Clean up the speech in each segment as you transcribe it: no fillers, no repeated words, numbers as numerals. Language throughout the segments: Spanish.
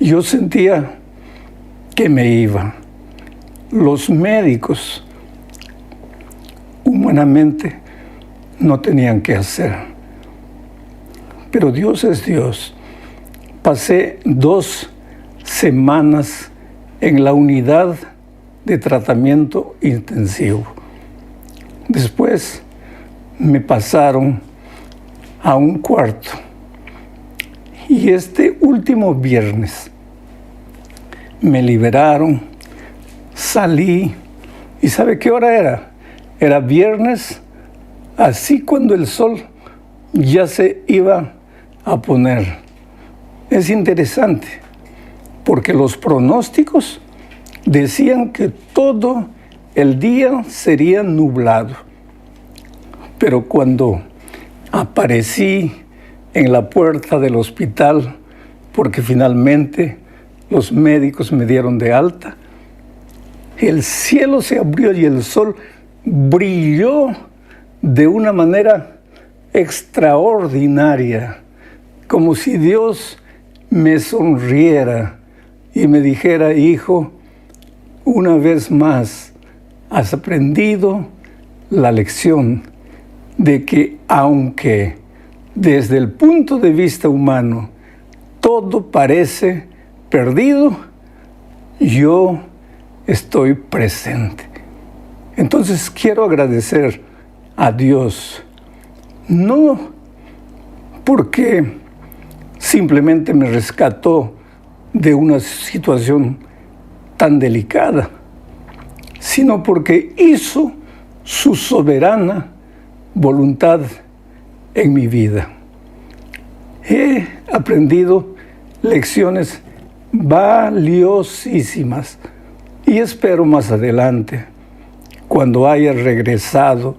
Yo sentía que me iba. Los médicos humanamente no tenían que hacer. Pero Dios es Dios. Pasé 2 semanas en la unidad de tratamiento intensivo. Después me pasaron a un cuarto. Y este último viernes me liberaron, salí, ¿y sabe qué hora era? Era viernes, así cuando el sol ya se iba a poner. Es interesante, porque los pronósticos decían que todo el día sería nublado. Pero cuando aparecí en la puerta del hospital, porque finalmente los médicos me dieron de alta, el cielo se abrió y el sol brilló de una manera extraordinaria, como si Dios me sonriera y me dijera: hijo, una vez más has aprendido la lección de que aunque desde el punto de vista humano todo parece perdido, yo estoy presente. Entonces quiero agradecer a Dios, no porque simplemente me rescató de una situación tan delicada, sino porque hizo su soberana voluntad en mi vida. He aprendido lecciones valiosísimas y espero más adelante, cuando haya regresado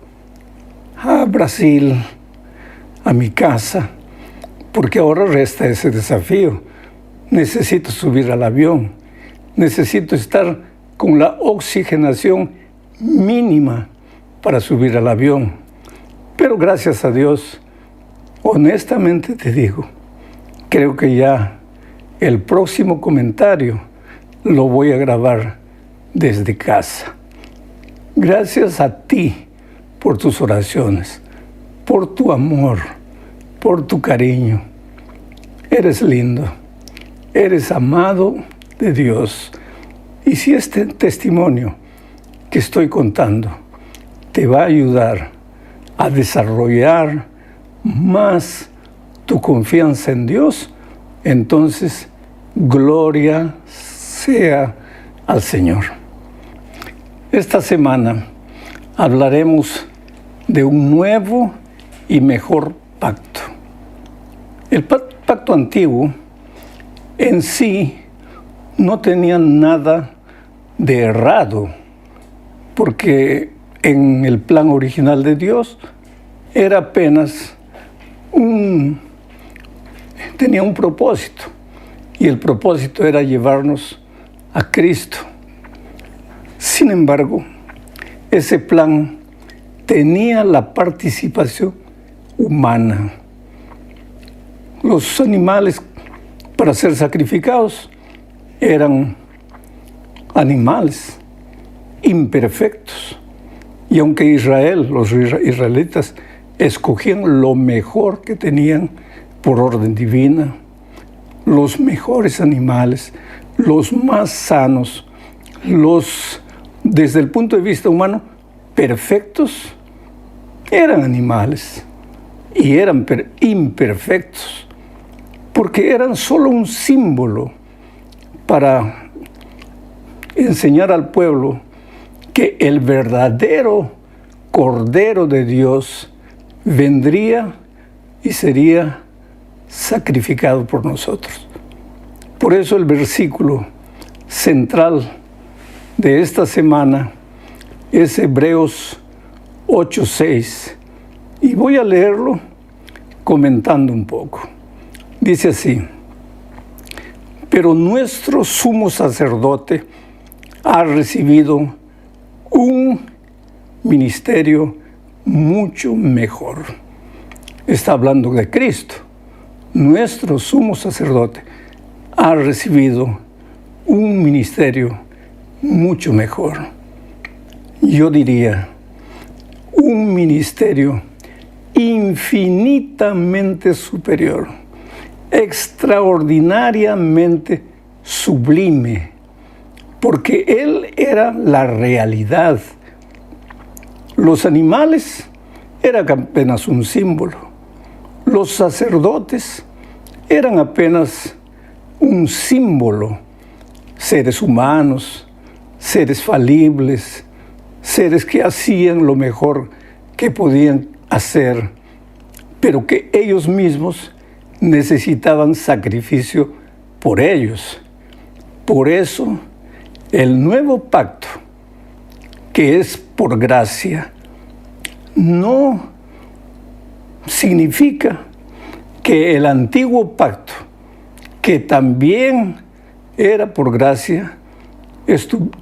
a Brasil, a mi casa, porque ahora resta ese desafío. Necesito subir al avión, necesito estar con la oxigenación mínima para subir al avión. Pero gracias a Dios, honestamente te digo, creo que ya el próximo comentario lo voy a grabar desde casa. Gracias a ti por tus oraciones, por tu amor, por tu cariño. Eres lindo, eres amado de Dios. Y si este testimonio que estoy contando te va a ayudar a desarrollar más tu confianza en Dios, entonces gloria sea al Señor. Esta semana hablaremos de un nuevo y mejor pacto. El pacto antiguo en sí no tenía nada de errado, porque en el plan original de Dios era apenas tenía un propósito, y el propósito era llevarnos a Cristo. Sin embargo, ese plan tenía la participación humana. Los animales para ser sacrificados eran animales imperfectos. Y aunque los israelitas escogían lo mejor que tenían por orden divina, los mejores animales, los más sanos, desde el punto de vista humano, perfectos, eran animales y eran imperfectos, porque eran solo un símbolo para enseñar al pueblo que el verdadero Cordero de Dios vendría y sería sacrificado por nosotros. Por eso el versículo central de esta semana es Hebreos 8:6, y voy a leerlo comentando un poco. Dice así: pero nuestro sumo sacerdote ha recibido un ministerio mucho mejor. Está hablando de Cristo. Nuestro sumo sacerdote ha recibido un ministerio mucho mejor. Yo diría, un ministerio infinitamente superior, extraordinariamente sublime, porque Él era la realidad. Los animales eran apenas un símbolo. Los sacerdotes eran apenas un símbolo. Seres humanos, seres falibles, seres que hacían lo mejor que podían hacer, pero que ellos mismos necesitaban sacrificio por ellos. Por eso, el nuevo pacto, que es por gracia, no significa que el antiguo pacto, que también era por gracia,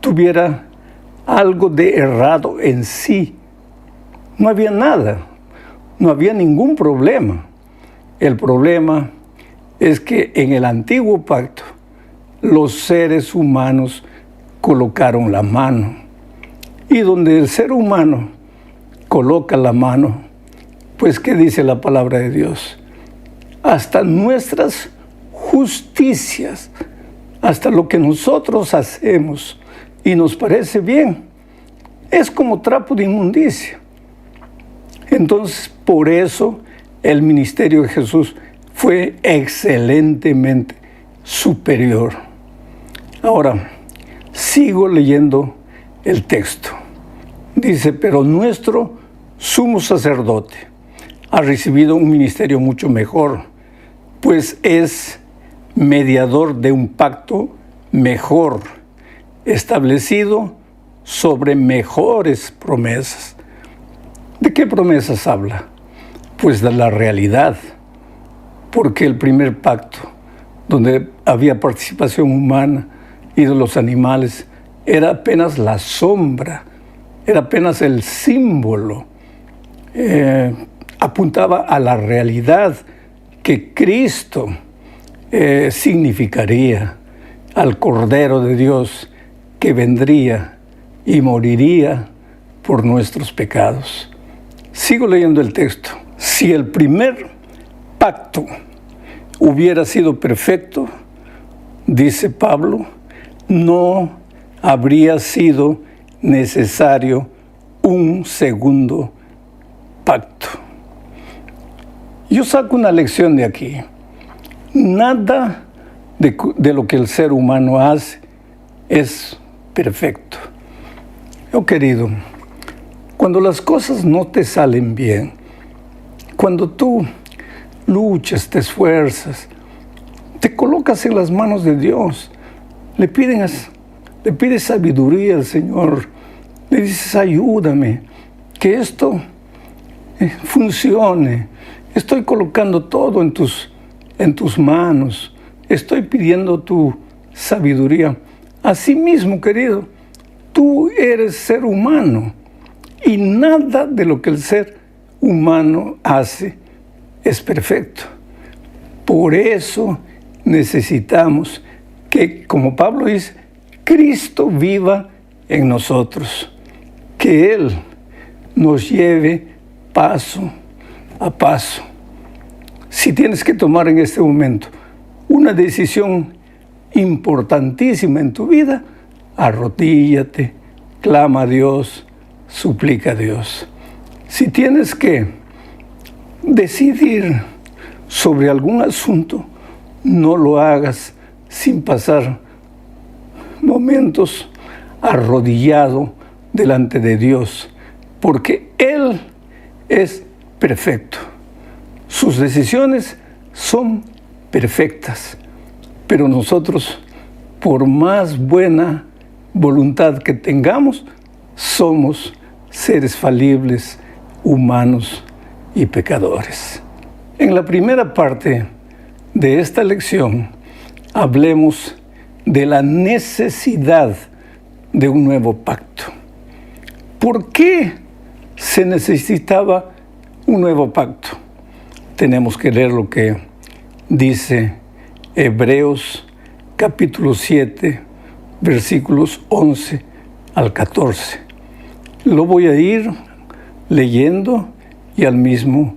tuviera algo de errado en sí. No había nada, no había ningún problema. El problema es que en el antiguo pacto los seres humanos colocaron la mano. Y donde el ser humano coloca la mano, pues ¿qué dice la palabra de Dios? Hasta nuestras justicias, hasta lo que nosotros hacemos y nos parece bien, es como trapo de inmundicia. Entonces, por eso el ministerio de Jesús fue excelentemente superior. Ahora, sigo leyendo el texto. Dice, pero nuestro sumo sacerdote ha recibido un ministerio mucho mejor, pues es mediador de un pacto mejor, establecido sobre mejores promesas. ¿De qué promesas habla? Pues de la realidad, porque el primer pacto, donde había participación humana y de los animales, era apenas la sombra, era apenas el símbolo, apuntaba a la realidad que Cristo significaría, al Cordero de Dios que vendría y moriría por nuestros pecados. Sigo leyendo el texto. Si el primer pacto hubiera sido perfecto, dice Pablo, no habría sido necesario un segundo pacto. Yo saco una lección de aquí. Nada de lo que el ser humano hace es perfecto. Oh, querido, cuando las cosas no te salen bien, cuando tú luchas, te esfuerzas, te colocas en las manos de Dios, le pides sabiduría al Señor, le dices, ayúdame, que esto funcione. Estoy colocando todo en tus manos, estoy pidiendo tu sabiduría. Asimismo, querido, tú eres ser humano y nada de lo que el ser humano hace es perfecto. Por eso necesitamos que, como Pablo dice, Cristo viva en nosotros, que Él nos lleve paso a paso. Si tienes que tomar en este momento una decisión importantísima en tu vida, arrodíllate, clama a Dios, suplica a Dios. Si tienes que decidir sobre algún asunto, no lo hagas sin pasar momentos arrodillado delante de Dios, porque Él es perfecto. Sus decisiones son perfectas, pero nosotros, por más buena voluntad que tengamos, somos seres falibles, humanos y pecadores. En la primera parte de esta lección, hablemos de la necesidad de un nuevo pacto. ¿Por qué se necesitaba un nuevo pacto? Tenemos que leer lo que dice Hebreos capítulo 7, versículos 11 al 14. Lo voy a ir leyendo y al mismo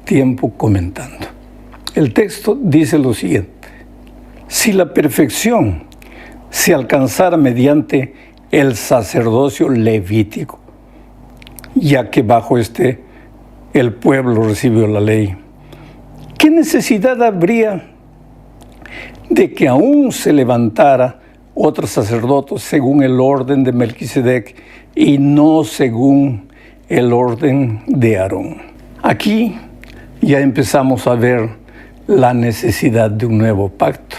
tiempo comentando. El texto dice lo siguiente: si la perfección se alcanzara mediante el sacerdocio levítico, ya que bajo este el pueblo recibió la ley, ¿qué necesidad habría de que aún se levantara otro sacerdote según el orden de Melquisedec y no según el orden de Aarón? Aquí ya empezamos a ver la necesidad de un nuevo pacto.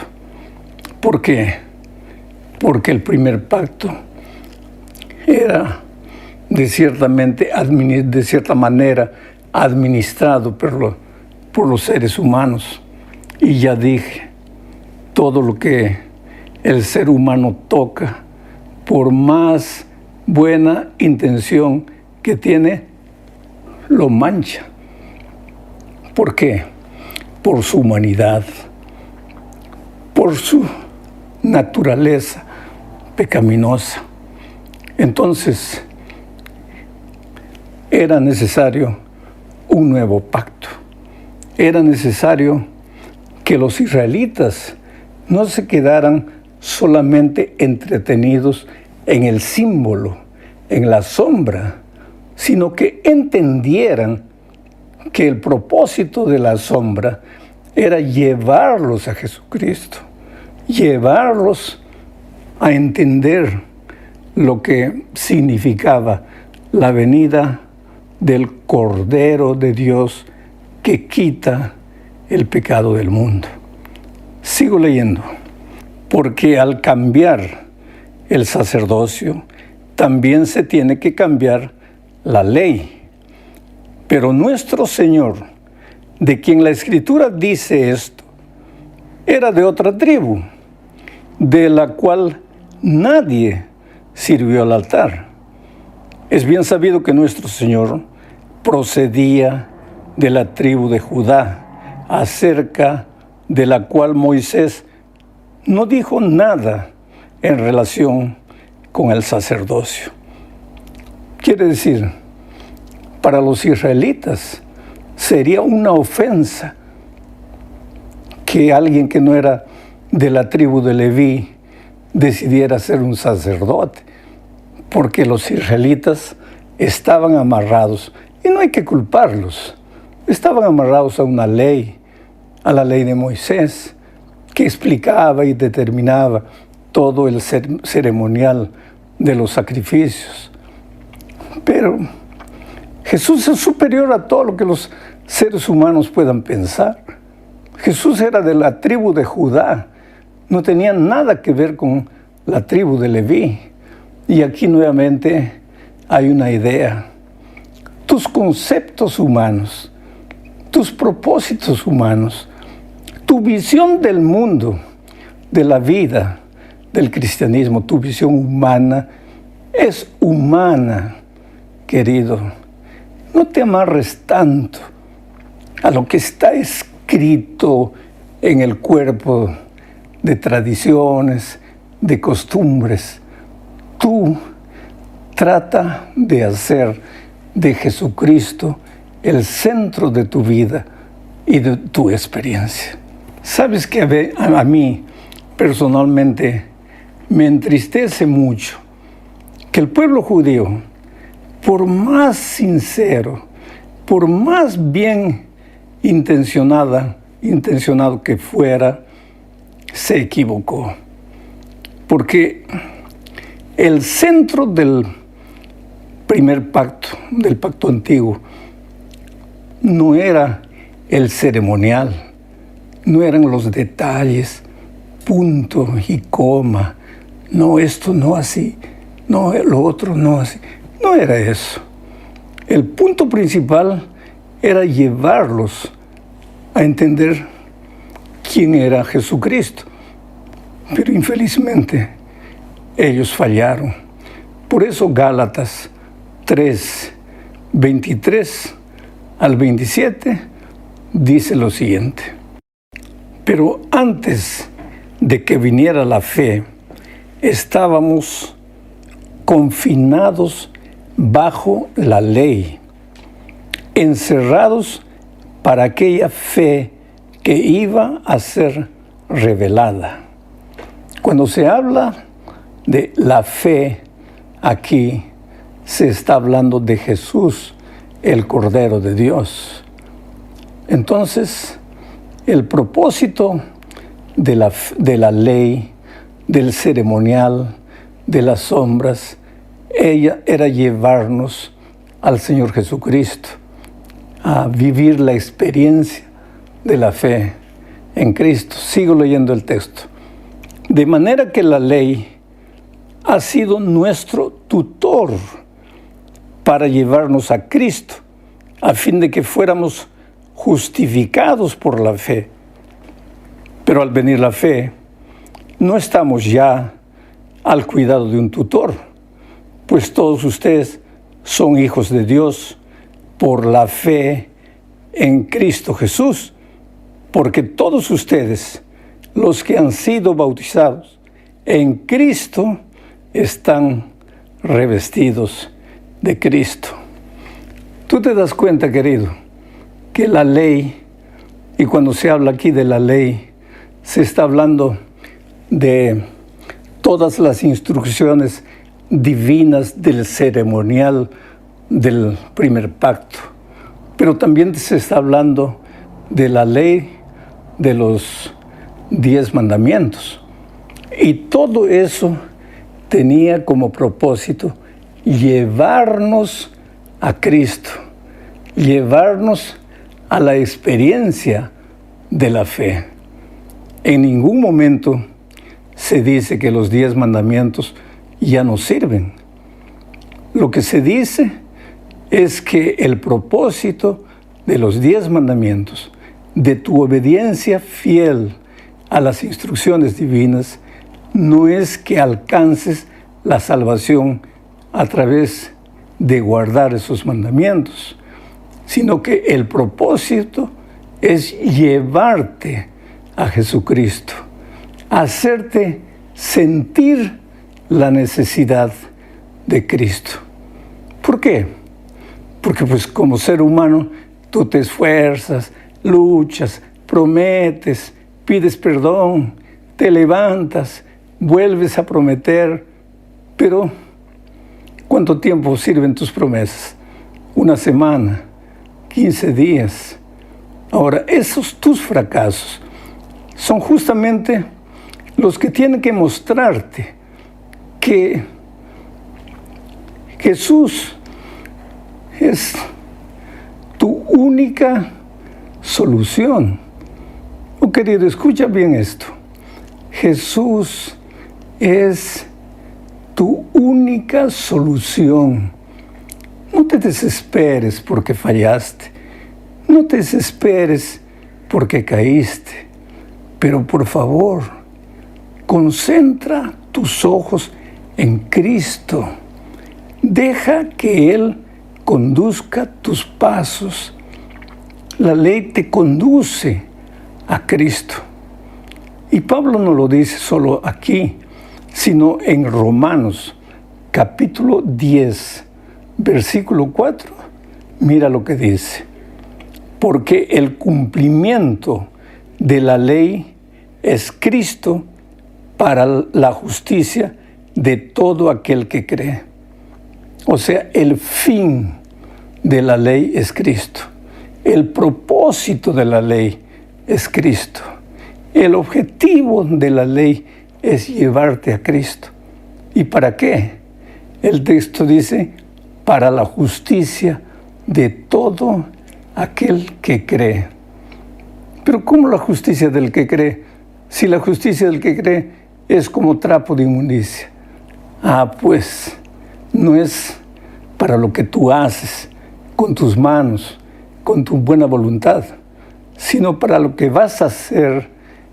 ¿Por qué? Porque el primer pacto era de cierta manera administrado por los seres humanos. Y ya dije, todo lo que el ser humano toca, por más buena intención que tiene, lo mancha. ¿Por qué? Por su humanidad, por su naturaleza pecaminosa. Entonces, era necesario un nuevo pacto. Era necesario que los israelitas no se quedaran solamente entretenidos en el símbolo, en la sombra, sino que entendieran que el propósito de la sombra era llevarlos a Jesucristo, llevarlos a entender lo que significaba la venida del Cordero de Dios que quita el pecado del mundo. Sigo leyendo. Porque al cambiar el sacerdocio, también se tiene que cambiar la ley. Pero nuestro Señor, de quien la Escritura dice esto, era de otra tribu, de la cual nadie sirvió al altar. Es bien sabido que nuestro Señor procedía de la tribu de Judá, acerca de la cual Moisés no dijo nada en relación con el sacerdocio. Quiere decir, para los israelitas sería una ofensa que alguien que no era de la tribu de Leví decidiera ser un sacerdote, porque los israelitas estaban amarrados, y no hay que culparlos, estaban amarrados a una ley, a la ley de Moisés, que explicaba y determinaba todo el ceremonial de los sacrificios. Pero Jesús es superior a todo lo que los seres humanos puedan pensar. Jesús era de la tribu de Judá, no tenía nada que ver con la tribu de Leví. Y aquí nuevamente hay una idea. Tus conceptos humanos, tus propósitos humanos, tu visión del mundo, de la vida, del cristianismo, tu visión humana, es humana, querido. No te amarres tanto a lo que está escrito en el cuerpo de tradiciones, de costumbres. Tú trata de hacer de Jesucristo el centro de tu vida y de tu experiencia. Sabes que a mí personalmente me entristece mucho que el pueblo judío, por más sincero, por más bien intencionado que fuera, se equivocó. Porque el centro del primer pacto, del pacto antiguo, no era el ceremonial, no eran los detalles, punto y coma, no esto no así, no lo otro no así, no era eso. El punto principal era llevarlos a entender quién era Jesucristo. Pero infelizmente ellos fallaron. Por eso Gálatas 3, 23 al 27 dice lo siguiente: pero antes de que viniera la fe, estábamos confinados bajo la ley, encerrados para aquella fe que iba a ser revelada. Cuando se habla de la fe, aquí se está hablando de Jesús, el Cordero de Dios. Entonces, el propósito de la ley, del ceremonial, de las sombras, era llevarnos al Señor Jesucristo, a vivir la experiencia de la fe en Cristo. Sigo leyendo el texto. De manera que la ley ha sido nuestro tutor para llevarnos a Cristo, a fin de que fuéramos justificados por la fe. Pero al venir la fe, no estamos ya al cuidado de un tutor, pues todos ustedes son hijos de Dios por la fe en Cristo Jesús, porque todos ustedes, los que han sido bautizados en Cristo, están revestidos de Cristo. Tú te das cuenta, querido, que la ley, y cuando se habla aquí de la ley, se está hablando de todas las instrucciones divinas del ceremonial del primer pacto, pero también se está hablando de la ley de los 10 mandamientos. Y todo eso tenía como propósito llevarnos a Cristo, llevarnos a la experiencia de la fe. En ningún momento se dice que los 10 mandamientos ya no sirven. Lo que se dice es que el propósito de los 10 mandamientos, de tu obediencia fiel a las instrucciones divinas, no es que alcances la salvación a través de guardar esos mandamientos, sino que el propósito es llevarte a Jesucristo, hacerte sentir la necesidad de Cristo. ¿Por qué? Porque pues como ser humano tú te esfuerzas, luchas, prometes, pides perdón, te levantas, vuelves a prometer, pero ¿cuánto tiempo sirven tus promesas? Una semana, 15 días. Ahora, esos tus fracasos son justamente los que tienen que mostrarte que Jesús es tu única solución. Oh, querido, escucha bien esto. Jesús es tu única solución. No te desesperes porque fallaste. No te desesperes porque caíste. Pero por favor, concentra tus ojos en Cristo. Deja que Él conduzca tus pasos. La ley te conduce a Cristo. Y Pablo no lo dice solo aquí, sino en Romanos, capítulo 10, versículo 4. Mira lo que dice. Porque el cumplimiento de la ley es Cristo para la justicia de todo aquel que cree. O sea, el fin de la ley es Cristo. El propósito de la ley es Cristo. El objetivo de la ley es llevarte a Cristo. ¿Y para qué? El texto dice, para la justicia de todo aquel que cree. Pero ¿cómo la justicia del que cree? Si la justicia del que cree es como trapo de inmundicia. Pues no es para lo que tú haces con tus manos, con tu buena voluntad, sino para lo que vas a hacer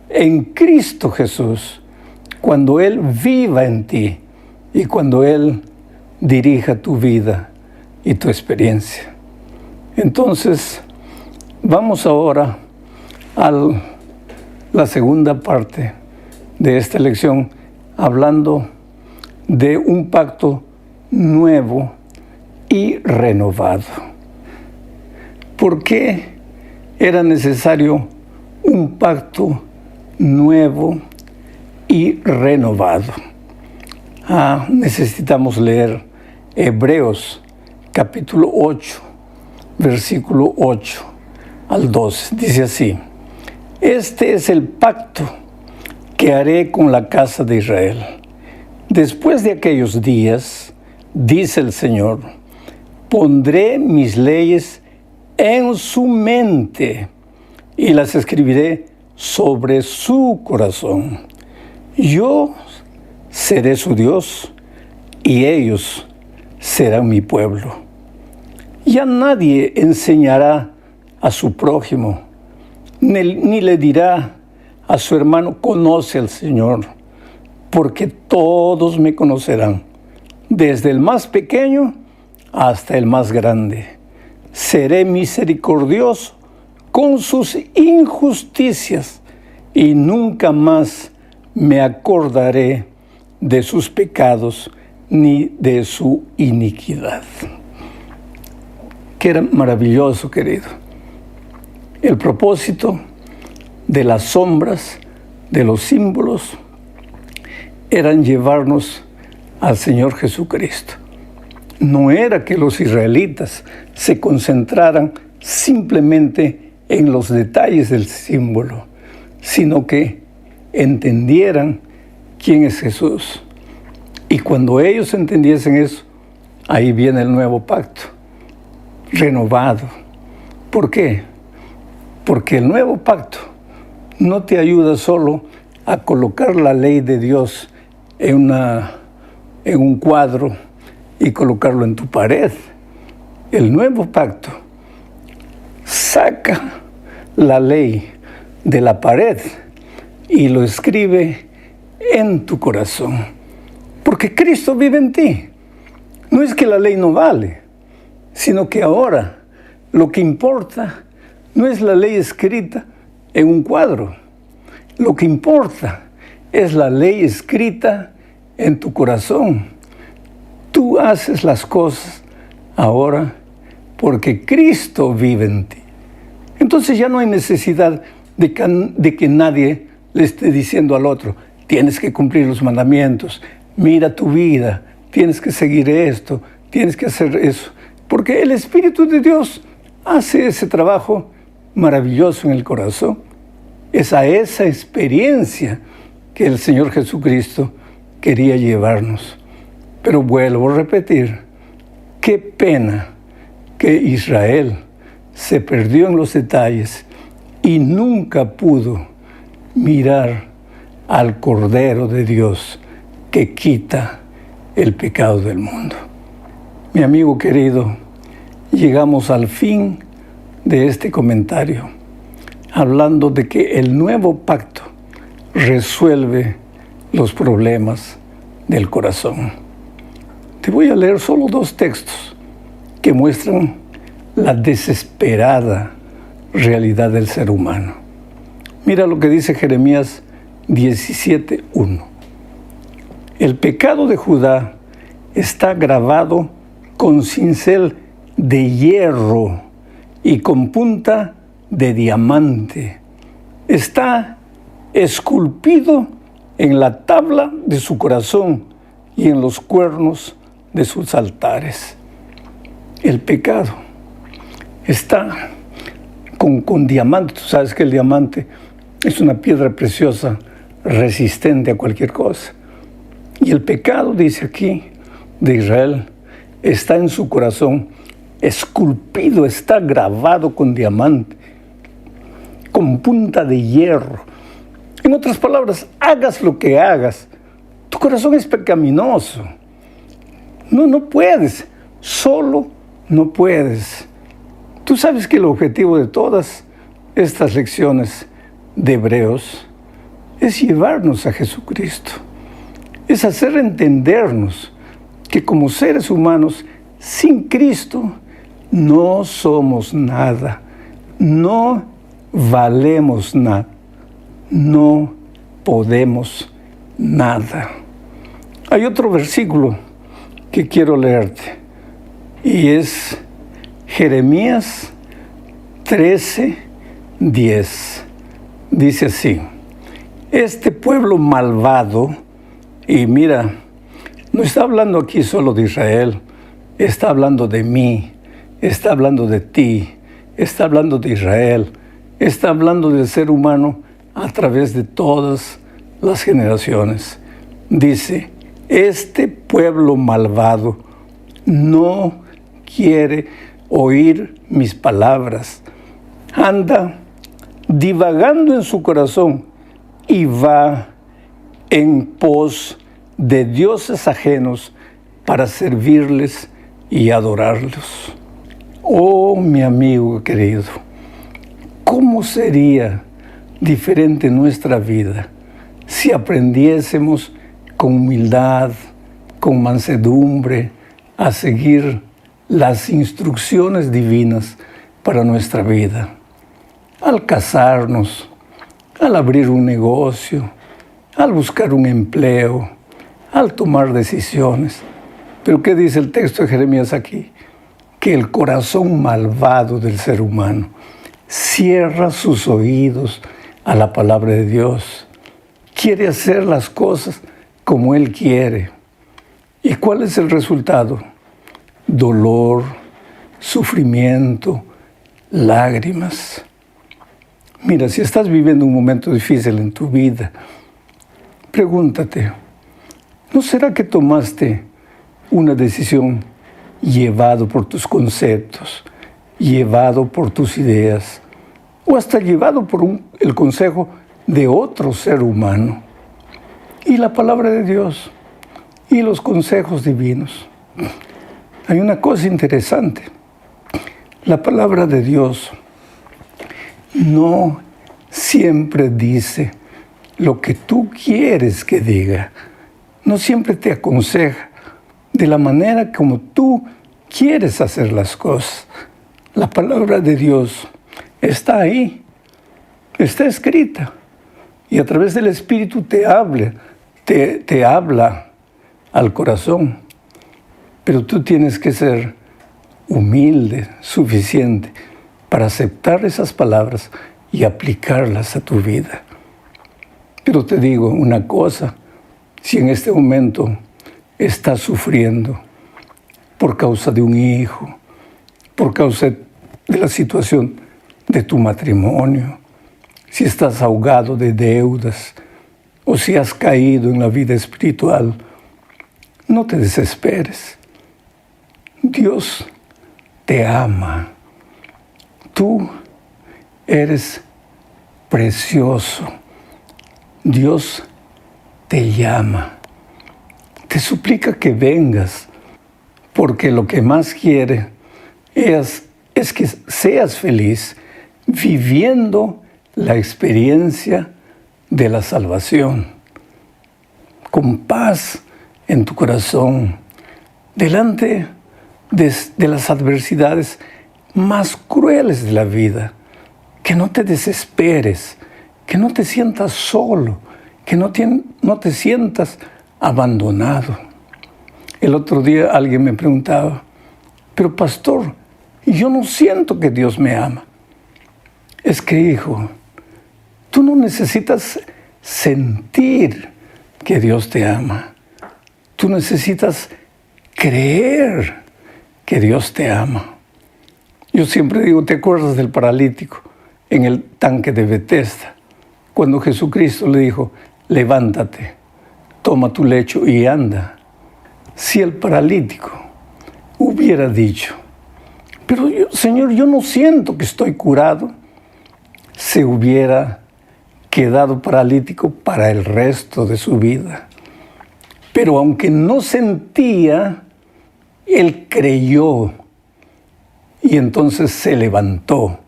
en Cristo Jesús, cuando Él viva en ti y cuando Él dirija tu vida y tu experiencia. Entonces, vamos ahora a la segunda parte de esta lección hablando de un pacto nuevo y renovado. ¿Por qué era necesario un pacto nuevo y renovado? Necesitamos leer Hebreos capítulo 8, versículo 8 al 12. Dice así: este es el pacto que haré con la casa de Israel. Después de aquellos días, dice el Señor, pondré mis leyes en su mente y las escribiré sobre su corazón. Yo seré su Dios y ellos serán mi pueblo. Ya nadie enseñará a su prójimo, ni le dirá a su hermano, conoce al Señor, porque todos me conocerán, desde el más pequeño hasta el más grande. Seré misericordioso con sus injusticias y nunca más me acordaré de sus pecados ni de su iniquidad. Qué maravilloso, querido. El propósito de las sombras, de los símbolos, eran llevarnos al Señor Jesucristo. No era que los israelitas se concentraran simplemente en los detalles del símbolo, sino que entendieran quién es Jesús. Y cuando ellos entendiesen eso, ahí viene el nuevo pacto, renovado. ¿Por qué? Porque el nuevo pacto no te ayuda solo a colocar la ley de Dios en un cuadro y colocarlo en tu pared. El nuevo pacto saca la ley de la pared y lo escribe en tu corazón. Porque Cristo vive en ti. No es que la ley no vale, sino que ahora lo que importa no es la ley escrita en un cuadro. Lo que importa es la ley escrita en tu corazón. Tú haces las cosas ahora porque Cristo vive en ti. Entonces ya no hay necesidad de que nadie le esté diciendo al otro, tienes que cumplir los mandamientos, mira tu vida, tienes que seguir esto, tienes que hacer eso. Porque el Espíritu de Dios hace ese trabajo maravilloso en el corazón. Es a esa experiencia que el Señor Jesucristo quería llevarnos. Pero vuelvo a repetir, qué pena que Israel se perdió en los detalles y nunca pudo mirar al Cordero de Dios que quita el pecado del mundo. Mi amigo querido, llegamos al fin de este comentario, hablando de que el nuevo pacto resuelve los problemas del corazón. Te voy a leer solo 2 textos que muestran la desesperada realidad del ser humano. Mira lo que dice Jeremías 17:1. El pecado de Judá está grabado con cincel de hierro y con punta de diamante. Está esculpido en la tabla de su corazón y en los cuernos de sus altares. El pecado está con diamante. Tú sabes que el diamante es una piedra preciosa, resistente a cualquier cosa. Y el pecado, dice aquí, de Israel, está en su corazón, esculpido, está grabado con diamante, con punta de hierro. En otras palabras, hagas lo que hagas, tu corazón es pecaminoso. No puedes, solo no puedes. Tú sabes que el objetivo de todas estas lecciones de Hebreos es llevarnos a Jesucristo, es hacer entendernos que como seres humanos, sin Cristo, no somos nada, no valemos nada, no podemos nada. Hay otro versículo que quiero leerte y es Jeremías 13:10. Dice así: este pueblo malvado, y mira, no está hablando aquí solo de Israel, está hablando de mí, está hablando de ti, está hablando de Israel, está hablando del ser humano a través de todas las generaciones. Dice, este pueblo malvado no quiere oír mis palabras, anda divagando en su corazón y va en pos de dioses ajenos para servirles y adorarlos. Oh, mi amigo querido, ¿cómo sería diferente nuestra vida si aprendiésemos con humildad, con mansedumbre, a seguir las instrucciones divinas para nuestra vida? Al casarnos, al abrir un negocio, al buscar un empleo, al tomar decisiones. Pero ¿qué dice el texto de Jeremías aquí? Que el corazón malvado del ser humano cierra sus oídos a la palabra de Dios. Quiere hacer las cosas como Él quiere. ¿Y cuál es el resultado? Dolor, sufrimiento, lágrimas. Mira, si estás viviendo un momento difícil en tu vida, pregúntate, ¿no será que tomaste una decisión llevado por tus conceptos, llevado por tus ideas, o hasta llevado por el consejo de otro ser humano? Y la palabra de Dios y los consejos divinos. Hay una cosa interesante. La palabra de Dios no siempre dice lo que tú quieres que diga. No siempre te aconseja de la manera como tú quieres hacer las cosas. La palabra de Dios está ahí, está escrita. Y a través del Espíritu te habla al corazón. Pero tú tienes que ser humilde, suficiente, para aceptar esas palabras y aplicarlas a tu vida. Pero te digo una cosa, si en este momento estás sufriendo por causa de un hijo, por causa de la situación de tu matrimonio, si estás ahogado de deudas o si has caído en la vida espiritual, no te desesperes. Dios te ama. Tú eres precioso. Dios te llama. Te suplica que vengas, porque lo que más quiere es que seas feliz viviendo la experiencia de la salvación, con paz en tu corazón, delante de las adversidades más crueles de la vida. Que no te desesperes, que no te sientas solo, que no te sientas abandonado. El otro día alguien me preguntaba, pero pastor, yo no siento que Dios me ama. Es que, hijo, tú no necesitas sentir que Dios te ama. Tú necesitas creer que Dios te ama. Yo siempre digo, ¿te acuerdas del paralítico en el tanque de Betesda? Cuando Jesucristo le dijo, levántate, toma tu lecho y anda. Si el paralítico hubiera dicho, pero Señor, yo no siento que estoy curado, se hubiera quedado paralítico para el resto de su vida. Pero aunque no sentía, él creyó y entonces se levantó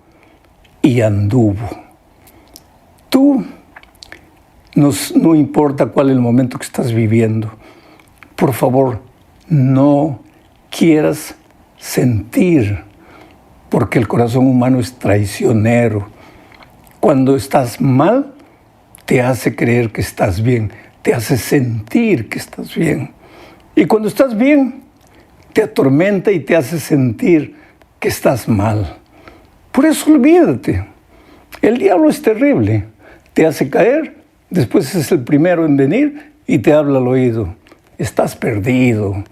y anduvo. Tú, no importa cuál es el momento que estás viviendo, por favor, no quieras sentir, porque el corazón humano es traicionero. Cuando estás mal, te hace creer que estás bien, te hace sentir que estás bien. Y cuando estás bien, te atormenta y te hace sentir que estás mal. Por eso olvídate. El diablo es terrible. Te hace caer, después es el primero en venir y te habla al oído. Estás perdido,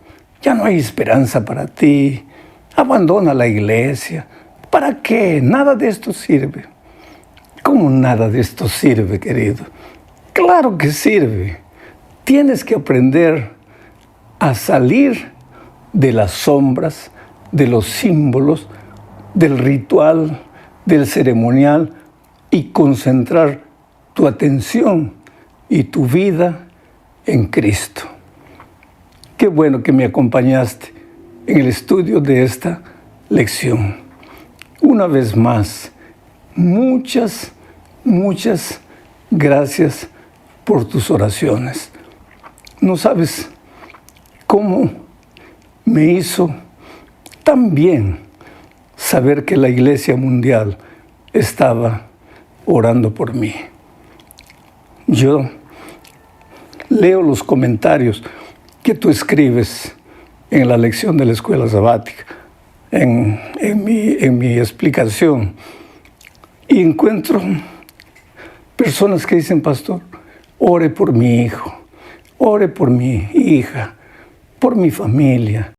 ya no hay esperanza para ti. Abandona la iglesia. ¿Para qué? Nada de esto sirve. ¿Cómo nada de esto sirve, querido? Claro que sirve. Tienes que aprender a salir de las sombras, de los símbolos, del ritual, del ceremonial y concentrar tu atención y tu vida en Cristo. Qué bueno que me acompañaste en el estudio de esta lección. Una vez más, muchas gracias por tus oraciones. No sabes cómo me hizo tan bien saber que la Iglesia Mundial estaba orando por mí. Yo leo los comentarios que tú escribes en la lección de la escuela sabática, en mi explicación, y encuentro personas que dicen: pastor, ore por mi hijo, ore por mi hija, por mi familia.